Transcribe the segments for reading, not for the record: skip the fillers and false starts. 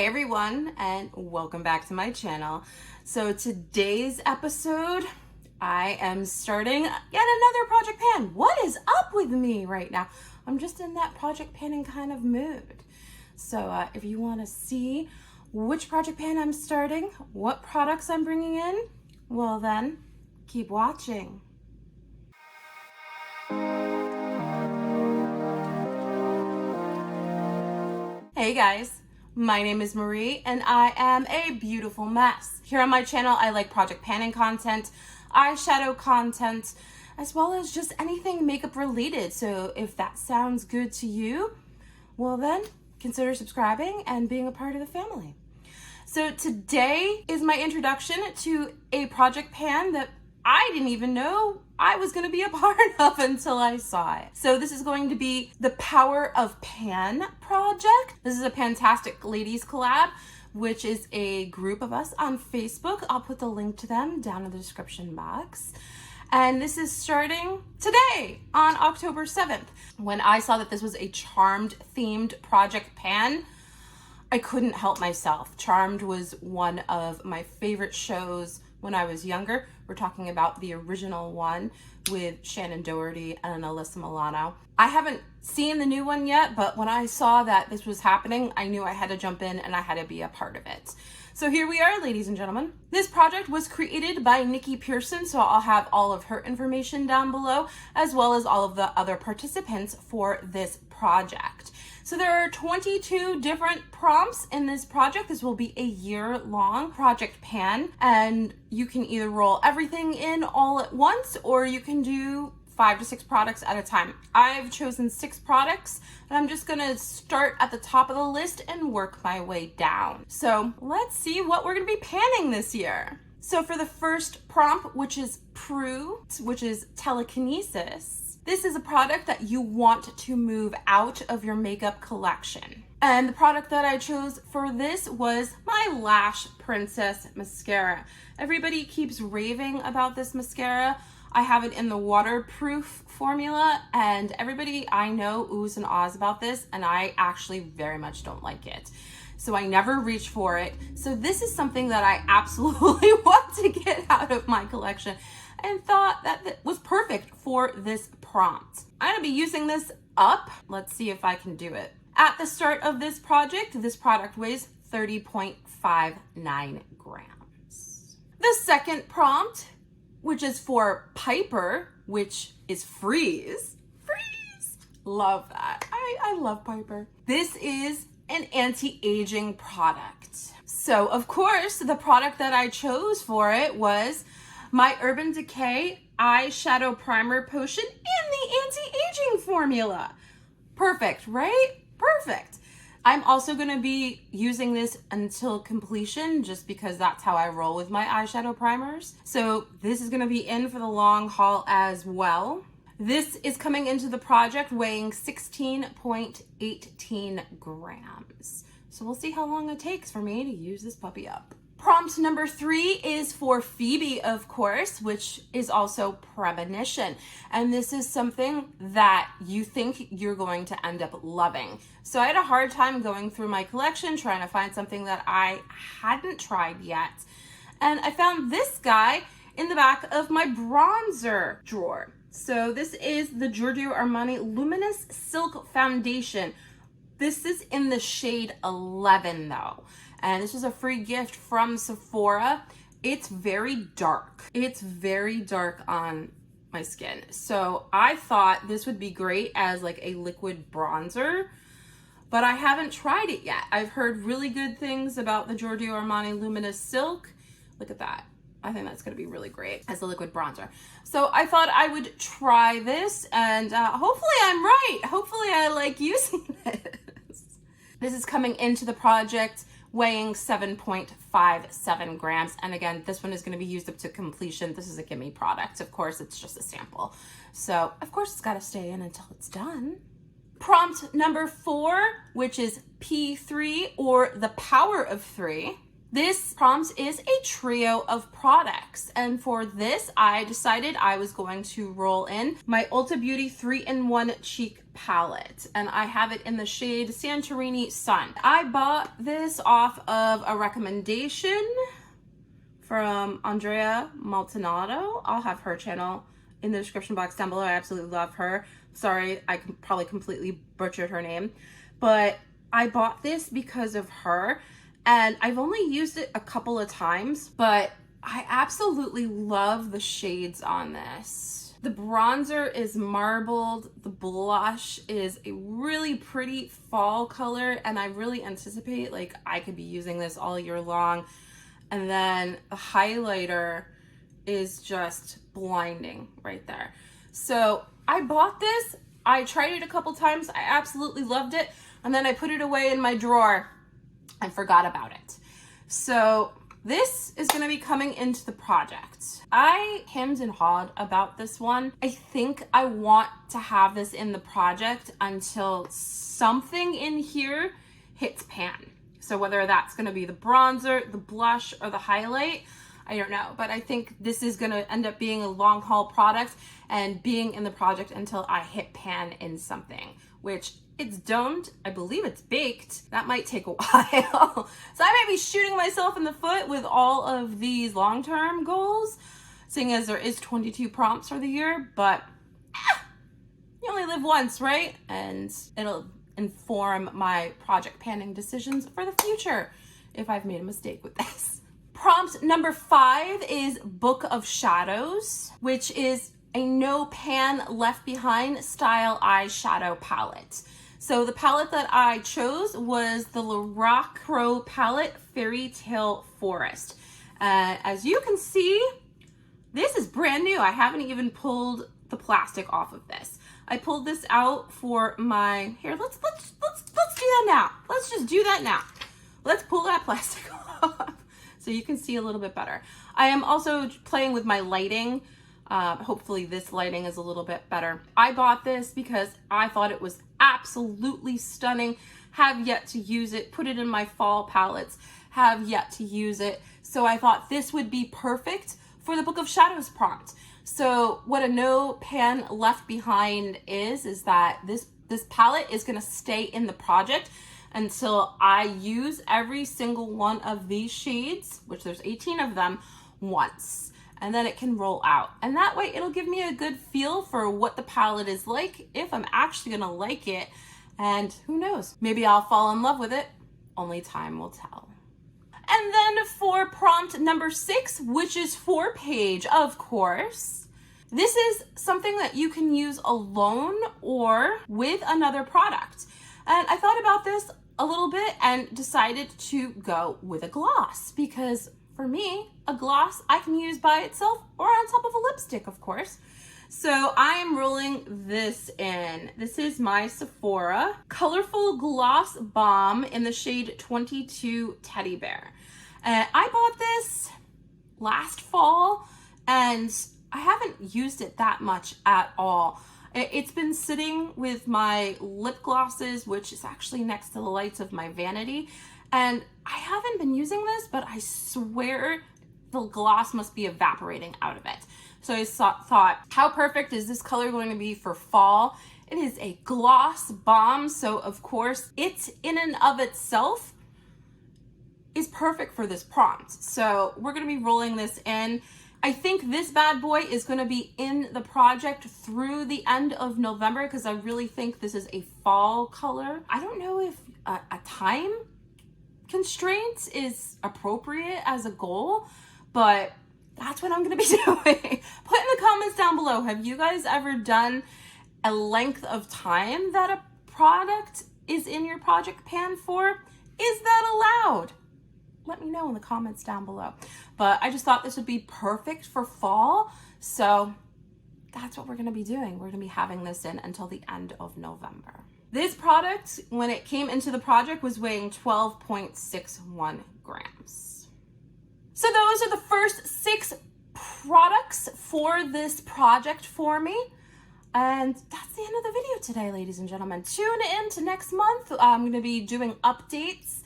everyone, and welcome back to my channel. So today's episode, I am starting yet another project pan. What is up with me right now? I'm just in that project panning kind of mood. So if you want to see which project pan I'm starting, what products I'm bringing in, well then, keep watching. Hey guys, my name is Marie and I am a beautiful mess. Here on my channel, I like project panning content, eyeshadow content, as well as just anything makeup related. So if that sounds good to you, well then consider subscribing and being a part of the family. So today is my introduction to a project pan that I didn't even know I was going to be a part of until I saw it. So this is going to be the Power of Pan project. This is a Fantastic Ladies collab, which is a group of us on Facebook. I'll put the link to them down in the description box. And this is starting today on October 7th. When I saw that this was a Charmed themed project pan, I couldn't help myself. Charmed was one of my favorite shows when I was younger. We're talking about the original one with Shannon Doherty and Alyssa Milano. I haven't seen the new one yet, but when I saw that this was happening, I knew I had to jump in and I had to be a part of it. So here we are, ladies and gentlemen. This project was created by Nikki Pearson, so I'll have all of her information down below, as well as all of the other participants for this project. So there are 22 different prompts in this project. This will be a year-long project pan, and you can either roll everything in all at once, or you can do 5 to 6 products at a time. I've chosen 6 products, and I'm just gonna start at the top of the list and work my way down. So let's see what we're gonna be panning this year. So for the first prompt, which is Prue, which is telekinesis, this is a product that you want to move out of your makeup collection. And the product that I chose for this was my Lash Princess mascara. Everybody keeps raving about this mascara. I have it in the waterproof formula, and everybody I know oohs and ahs about this, and I actually very much don't like it. So I never reach for it. So this is something that I absolutely want to get out of my collection, and thought that it was perfect for this prompt. I'm gonna be using this up. Let's see if I can do it. At the start of this project, this product weighs 30.59 grams. The second prompt, which is for Piper, which is Freeze. Freeze! Love that. I love Piper. This is an anti-aging product. So of course, the product that I chose for it was my Urban Decay eyeshadow primer potion in the anti-aging formula. Perfect, right? Perfect. I'm also going to be using this until completion, just because that's how I roll with my eyeshadow primers. So this is going to be in for the long haul as well. This is coming into the project weighing 16.18 grams. So we'll see how long it takes for me to use this puppy up. Prompt number 3 is for Phoebe, of course, which is also premonition. And this is something that you think you're going to end up loving. So I had a hard time going through my collection, trying to find something that I hadn't tried yet. And I found this guy in the back of my bronzer drawer. So this is the Giorgio Armani Luminous Silk Foundation. This is in the shade 11 though. And this was a free gift from Sephora. It's very dark. It's very dark on my skin. So I thought this would be great as like a liquid bronzer, but I haven't tried it yet. I've heard really good things about the Giorgio Armani Luminous Silk. Look at that. I think that's gonna be really great as a liquid bronzer. So I thought I would try this, and hopefully I'm right. Hopefully I like using this. This is coming into the project weighing 7.57 grams. And again, this one is going to be used up to completion. This is a gimme product. Of course, it's just a sample. So of course it's got to stay in until it's done. Prompt number 4, which is P3, or the Power of 3. This prompt is a trio of products, and for this, I decided I was going to roll in my Ulta Beauty 3-in-1 Cheek Palette, and I have it in the shade Santorini Sun. I bought this off of a recommendation from Andrea Maltinato. I'll have her channel in the description box down below. I absolutely love her. Sorry, I probably completely butchered her name, but I bought this because of her. And I've only used it a couple of times, but I absolutely love the shades on this. The bronzer is marbled, the blush is a really pretty fall color, and I really anticipate like I could be using this all year long. And then the highlighter is just blinding right there. So I bought this, I tried it a couple times, I absolutely loved it, and then I put it away in my drawer and forgot about it. So this is going to be coming into the project. I hemmed and hawed about this one. I think I want to have this in the project until something in here hits pan. So whether that's going to be the bronzer, the blush, or the highlight, I don't know. But I think this is going to end up being a long haul product and being in the project until I hit pan in something, which it's domed. I believe it's baked. That might take a while. So I might be shooting myself in the foot with all of these long-term goals, seeing as there is 22 prompts for the year, but you only live once, right? And it'll inform my project panning decisions for the future if I've made a mistake with this. Prompt number 5 is Book of Shadows, which is a no pan left behind style eyeshadow palette. So the palette that I chose was the Lorac Pro palette Fairy Tale Forest. As you can see, this is brand new. I haven't even pulled the plastic off of this. I pulled this out for my, here, let's do that now. Let's just do that now. Let's pull that plastic off so you can see a little bit better. I am also playing with my lighting. Hopefully this lighting is a little bit better. I bought this because I thought it was absolutely stunning. Have yet to use it. Put it in my fall palettes. Have yet to use it. So I thought this would be perfect for the Book of Shadows prompt. So what a no pan left behind is that this palette is going to stay in the project until I use every single one of these shades, which there's 18 of them, once. And then it can roll out. And that way it'll give me a good feel for what the palette is like, if I'm actually gonna like it. And who knows, maybe I'll fall in love with it. Only time will tell. And then for prompt number 6, which is 4-page, of course. This is something that you can use alone or with another product. And I thought about this a little bit and decided to go with a gloss because for me, a gloss I can use by itself or on top of a lipstick, of course. So I am rolling this in. This is my Sephora Colorful Gloss Bomb in the shade 22 Teddy Bear. I bought this last fall and I haven't used it that much at all. It's been sitting with my lip glosses, which is actually next to the lights of my vanity. And I haven't been using this, but I swear the gloss must be evaporating out of it. So I thought, how perfect is this color going to be for fall? It is a gloss bomb, so of course, it in and of itself is perfect for this prompt. So we're going to be rolling this in. I think this bad boy is going to be in the project through the end of November because I really think this is a fall color. I don't know if a time constraint is appropriate as a goal, but that's what I'm going to be doing. Put in the comments down below, have you guys ever done a length of time that a product is in your project pan for? Is that allowed? Let me know in the comments down below. But I just thought this would be perfect for fall, so that's what we're going to be doing. We're going to be having this in until the end of November. This product, when it came into the project, was weighing 12.61 grams. So those are the first 6 products for this project for me. And that's the end of the video today, ladies and gentlemen. Tune in to next month. I'm going to be doing updates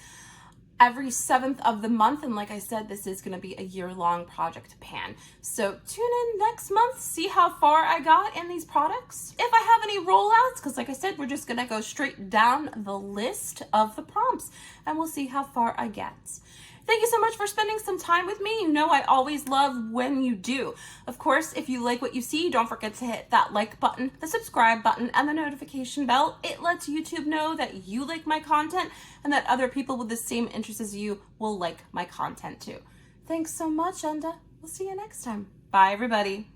every 7th of the month. And like I said, this is going to be a year-long project to pan. So tune in next month, see how far I got in these products. If I have any rollouts, because like I said, we're just going to go straight down the list of the prompts and we'll see how far I get. Thank you so much for spending some time with me. You know I always love when you do. Of course, if you like what you see, don't forget to hit that like button, the subscribe button, and the notification bell. It lets YouTube know that you like my content and that other people with the same interests as you will like my content too. Thanks so much, and we'll see you next time. Bye, everybody.